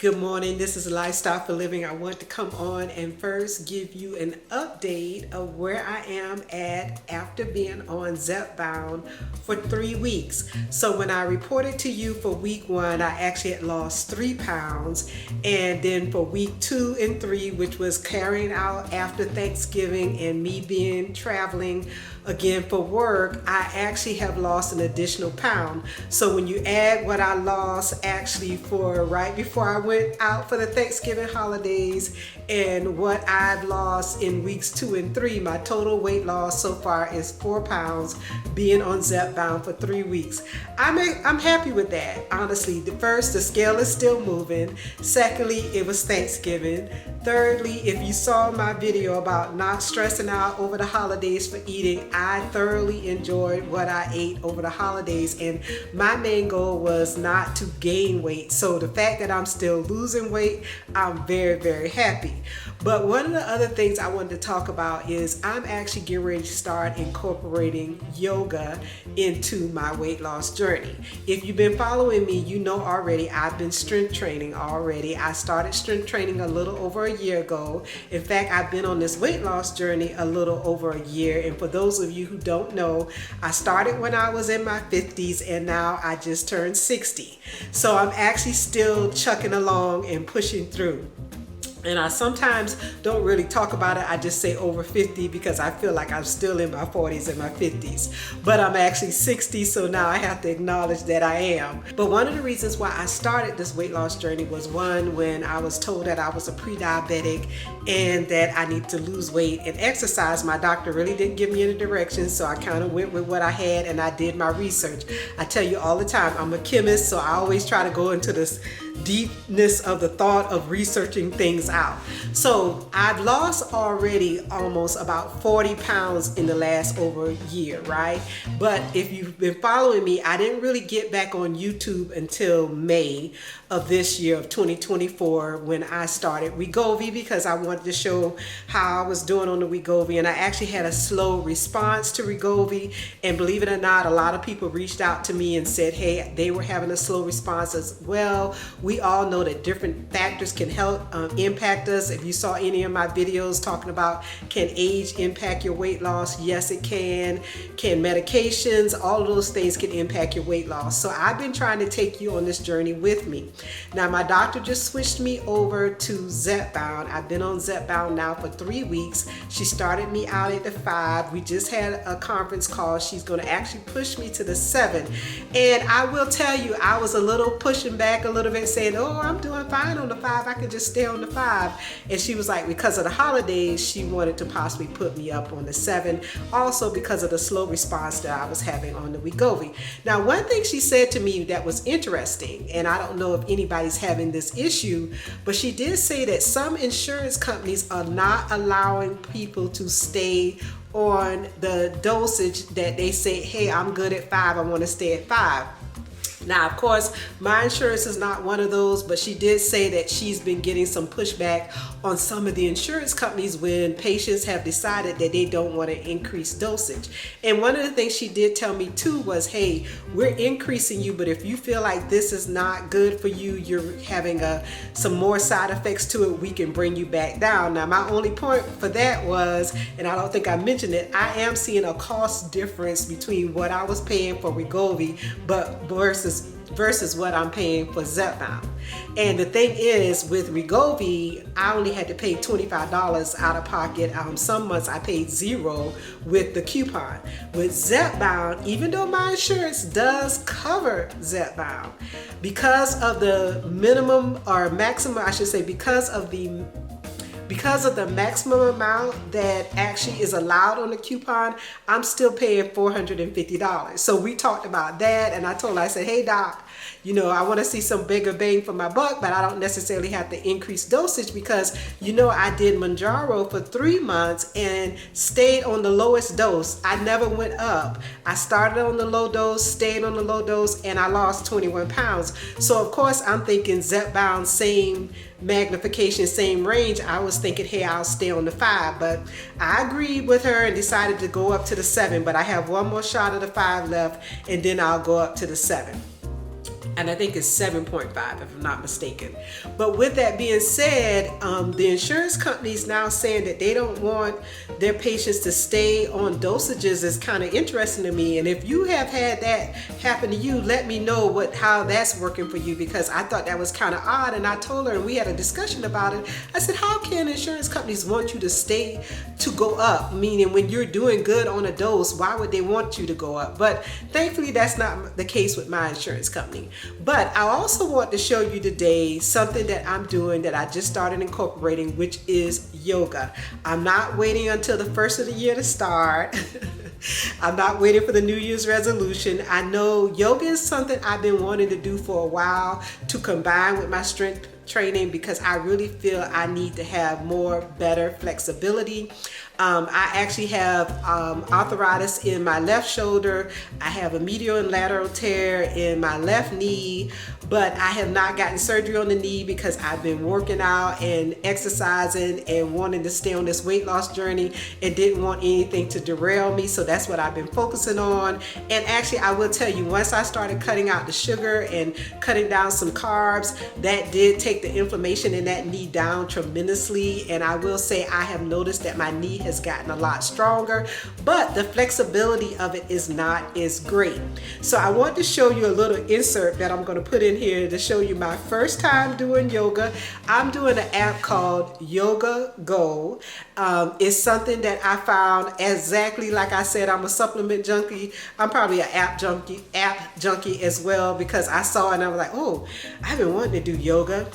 Good morning. This is Lifestyle for Living. I want to come on and first give you an update of where I am at after being on Zepbound for 3 weeks. So when I reported to you for week 1, I actually had lost 3 pounds. And then for week 2 and 3, which was carrying out after Thanksgiving and me being traveling again for work, I actually have lost an additional pound. So when you add what I lost actually for right before I went out for the Thanksgiving holidays and what I've lost in weeks 2 and 3, my total weight loss so far is 4 pounds being on Zepbound for 3 weeks. I'm happy with that. Honestly, the scale is still moving. Secondly, it was Thanksgiving. Thirdly, if you saw my video about not stressing out over the holidays for eating, I thoroughly enjoyed what I ate over the holidays, and my main goal was not to gain weight. So the fact that I'm still losing weight, I'm very, very happy. But one of the other things I wanted to talk about is I'm actually getting ready to start incorporating yoga into my weight loss journey. If you've been following me, you know already I've been strength training already. I started strength training a little over a year ago. In fact, I've been on this weight loss journey a little over a year. And for those of you who don't know, I started when I was in my 50s and now I just turned 60. So I'm actually still chucking along and pushing through. And I sometimes don't really talk about it. I just say over 50 because I feel like I'm still in my 40s and my 50s. But I'm actually 60, so now I have to acknowledge that I am. But one of the reasons why I started this weight loss journey was one, when I was told that I was a pre-diabetic and that I need to lose weight and exercise. My doctor really didn't give me any directions, so I kind of went with what I had and I did my research. I tell you all the time, I'm a chemist, so I always try to go into this deepness of the thought of researching things out. So I've lost already almost about 40 pounds in the last over a year, right? But if you've been following me, I didn't really get back on YouTube until May of this year of 2024 when I started Wegovy, because I wanted to show how I was doing on the Wegovy, and I actually had a slow response to Wegovy. And believe it or not, a lot of people reached out to me and said, hey, they were having a slow response as well. We all know that different factors can help impact us. If you saw any of my videos talking about can age impact your weight loss, yes it can. Can medications, all of those things can impact your weight loss. So I've been trying to take you on this journey with me. Now my doctor just switched me over to Zepbound. I've been on Zepbound now for 3 weeks. She started me out at the 5. We just had a conference call. She's going to actually push me to the 7. And I will tell you, I was a little pushing back a little bit, saying, oh, I'm doing fine on the 5. I could just stay on the 5. And she was like, because of the holidays, she wanted to possibly put me up on the 7. Also because of the slow response that I was having on the Wegovy. Now, one thing she said to me that was interesting, and I don't know if anybody's having this issue, but she did say that some insurance companies are not allowing people to stay on the dosage that they say, hey, I'm good at 5, I want to stay at 5. Now, of course, my insurance is not one of those, but she did say that she's been getting some pushback on some of the insurance companies when patients have decided that they don't want to increase dosage. And one of the things she did tell me too was, hey, we're increasing you, but if you feel like this is not good for you, you're having some more side effects to it, we can bring you back down. Now, my only point for that was, and I don't think I mentioned it, I am seeing a cost difference between what I was paying for Wegovy, but versus what I'm paying for Zepbound. And the thing is, with Wegovy, I only had to pay $25 out of pocket. Some months I paid $0 with the coupon. With Zepbound, even though my insurance does cover Zepbound, because of the minimum or maximum, I should say, because of the maximum amount that actually is allowed on the coupon, I'm still paying $450. So we talked about that, and I told her, I said, hey doc, you know, I want to see some bigger bang for my buck, but I don't necessarily have to increase dosage because, you know, I did Manjaro for 3 months and stayed on the lowest dose. I never went up. I started on the low dose, stayed on the low dose, and I lost 21 pounds. So of course I'm thinking Zepbound, same magnification, same range. I was thinking, hey, I'll stay on the 5, but I agreed with her and decided to go up to the 7, but I have one more shot of the 5 left, and then I'll go up to the 7. and I think it's 7.5 if I'm not mistaken. But with that being said, the insurance companies now saying that they don't want their patients to stay on dosages is kind of interesting to me. And if you have had that happen to you, let me know how that's working for you, because I thought that was kind of odd. And I told her, and we had a discussion about it. I said, how can insurance companies want you to go up? Meaning when you're doing good on a dose, why would they want you to go up? But thankfully that's not the case with my insurance company. But I also want to show you today something that I'm doing that I just started incorporating, which is yoga. I'm not waiting until the first of the year to start. I'm not waiting for the New Year's resolution. I know yoga is something I've been wanting to do for a while to combine with my strength training, because I really feel I need to have better flexibility. I actually have arthritis in my left shoulder. I have a medial and lateral tear in my left knee, but I have not gotten surgery on the knee because I've been working out and exercising and wanting to stay on this weight loss journey and didn't want anything to derail me. So that's what I've been focusing on. And actually, I will tell you, once I started cutting out the sugar and cutting down some carbs, that did take the inflammation in that knee down tremendously. And I will say I have noticed that my knee has gotten a lot stronger, but the flexibility of it is not as great. So I want to show you a little insert that I'm going to put in here to show you my first time doing yoga. I'm doing an app called Yoga Go. It's something that I found, exactly like I said, I'm a supplement junkie. I'm probably an app junkie as well, because I saw it and I was like, oh, I've been wanting to do yoga.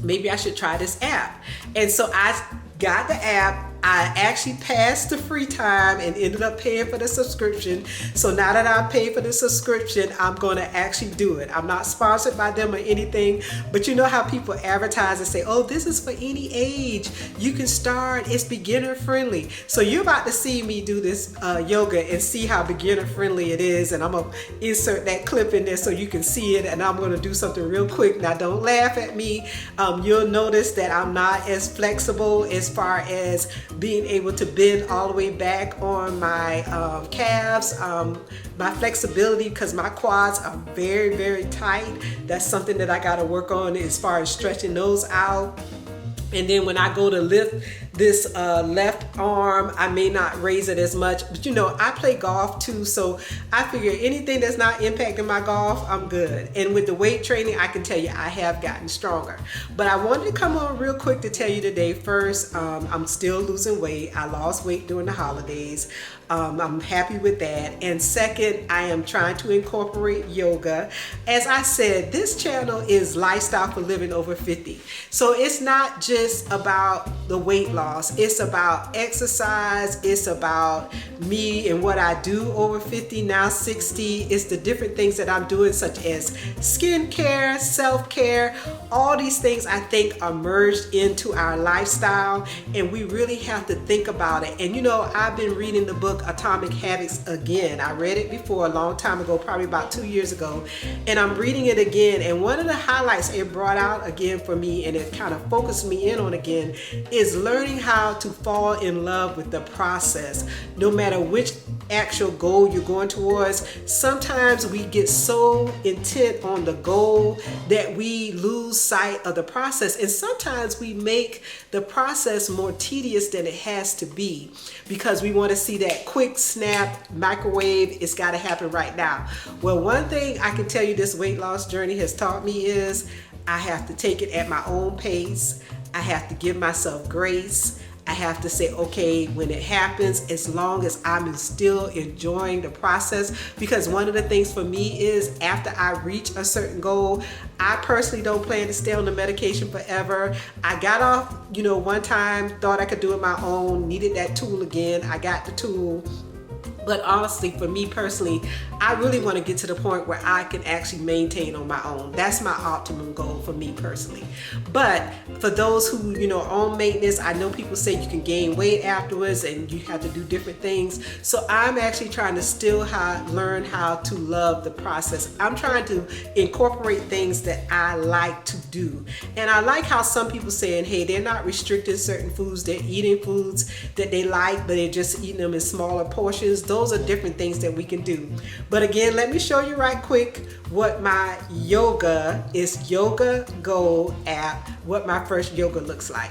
Maybe I should try this app. And so I got the app. I actually passed the free time and ended up paying for the subscription. So now that I paid for the subscription, I'm going to actually do it. I'm not sponsored by them or anything, but you know how people advertise and say, oh, this is for any age. You can start. It's beginner friendly. So you're about to see me do this yoga and see how beginner friendly it is. And I'm going to insert that clip in there so you can see it. And I'm going to do something real quick. Now, don't laugh at me. You'll notice that I'm not as flexible as far as being able to bend all the way back on my calves, my flexibility, because my quads are very, very tight. That's something that I got to work on as far as stretching those out. And then when I go to lift this left arm, I may not raise it as much, but you know, I play golf too, so I figure anything that's not impacting my golf, I'm good. And with the weight training, I can tell you I have gotten stronger. But I wanted to come on real quick to tell you today, first, I'm still losing weight. I lost weight during the holidays. I'm happy with that. And second, I am trying to incorporate yoga. As I said, this channel is lifestyle for living over 50. So it's not just about the weight loss. It's about exercise. It's about me and what I do over 50, now 60. It's the different things that I'm doing, such as skincare, self-care. All these things I think are merged into our lifestyle, and we really have to think about it. And you know, I've been reading the book Atomic Habits again. I read it before a long time ago, probably about 2 years ago, and I'm reading it again. And one of the highlights it brought out again for me, and it kind of focused me in on again, is learning how to fall in love with the process. No matter which actual goal you're going towards, sometimes we get so intent on the goal that we lose sight of the process, and sometimes we make the process more tedious than it has to be because we want to see that quick snap microwave. It's got to happen right now. Well, one thing I can tell you this weight loss journey has taught me is I have to take it at my own pace. I have to give myself grace. I have to say, okay, when it happens, as long as I'm still enjoying the process, because one of the things for me is after I reach a certain goal, I personally don't plan to stay on the medication forever. I got off, one time, thought I could do it my own, needed that tool again. I got the tool. But honestly, for me personally, I really want to get to the point where I can actually maintain on my own. That's my optimum goal for me personally. But for those who, are on maintenance, I know people say you can gain weight afterwards and you have to do different things. So I'm actually trying to still learn how to love the process. I'm trying to incorporate things that I like to do. And I like how some people saying, hey, they're not restricting certain foods. They're eating foods that they like, but they're just eating them in smaller portions. those are different things that we can do. But again, let me show you right quick what my yoga is Yoga Go app, what my first yoga looks like.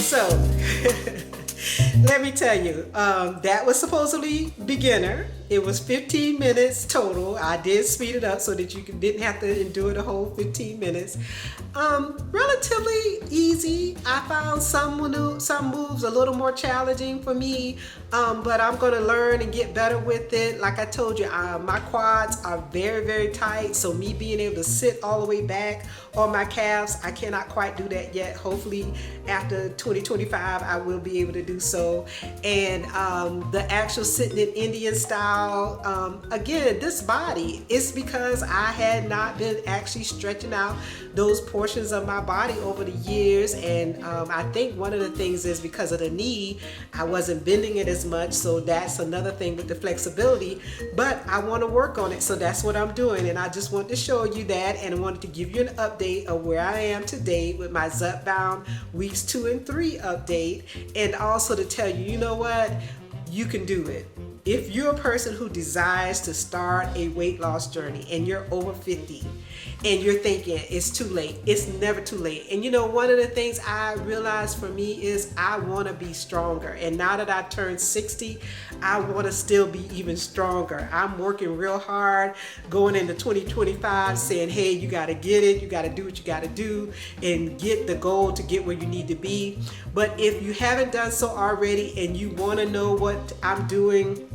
So, let me tell you, that was supposedly beginner. It was 15 minutes total. I did speed it up so that you didn't have to endure the whole 15 minutes. Relatively easy. I found some moves a little more challenging for me, but I'm going to learn and get better with it. Like I told you, my quads are very, very tight, so me being able to sit all the way back on my calves, I cannot quite do that yet. Hopefully after 2025 I will be able to do so. And the actual sitting in Indian style, again, this body is because I had not been actually stretching out those portions of my body over the years. And I think one of the things is because of the knee, I wasn't bending it as much, so that's another thing with the flexibility. But I want to work on it, so that's what I'm doing. And I just want to show you that, and I wanted to give you an update of where I am today with my Zepbound weeks 2 and 3 update, and also to tell you, you know what, you can do it. If you're a person who desires to start a weight loss journey and you're over 50 and you're thinking it's too late, it's never too late. And you know, one of the things I realized for me is I want to be stronger. And now that I turned 60, I want to still be even stronger. I'm working real hard going into 2025 saying, hey, you got to get it. You got to do what you got to do and get the goal to get where you need to be. But if you haven't done so already and you want to know what I'm doing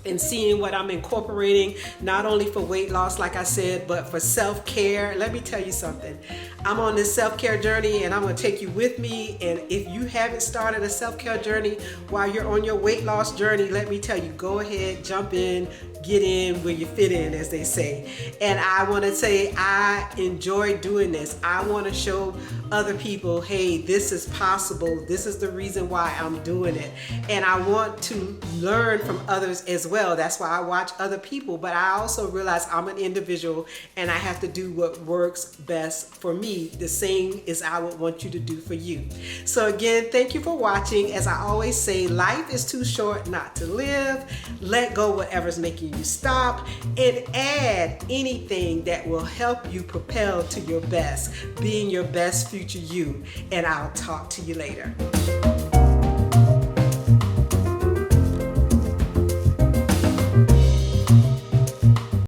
and seeing what I'm incorporating, not only for weight loss, like I said, but for self-care, let me tell you something. I'm on this self-care journey and I'm gonna take you with me. And if you haven't started a self-care journey while you're on your weight loss journey, let me tell you, go ahead, jump in, get in where you fit in, as they say. And I wanna say, I enjoy doing this. I wanna show other people, hey, this is possible. This is the reason why I'm doing it. And I want to learn from others as well. That's why I watch other people, but I also realize I'm an individual and I have to do what works best for me, the same as I would want you to do for you. So again, thank you for watching. As I always say, life is too short not to live. Let go whatever's making you stop and add anything that will help you propel to your best, being your best future you. And I'll talk to you later.